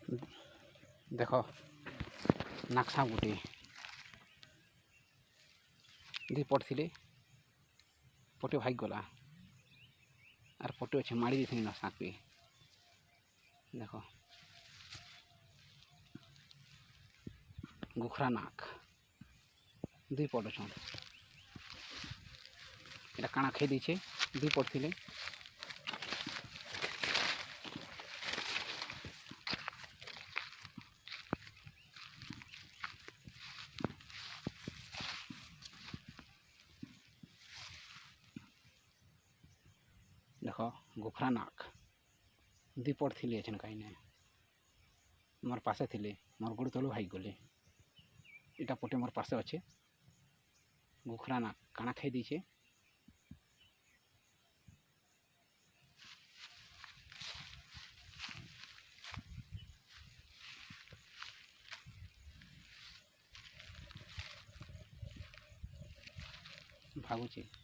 देख नाकसा गुटे दी पड़े पटे भाग गला आर पटे अच्छे माड़ी दी नाक पे देख गुखरा नाक दुई पट छन এটা কাଣା খাই দিয়েছে দুই পড়ছিলে देख गुखरा नाक दुई पड़े अच्छे कहीं ना मोर पासे थे मोर गोड़ तलू भाई गले इटा पटे मोर पासे अच्छे गुखरा नाक काना खाई दीचे भागुचे।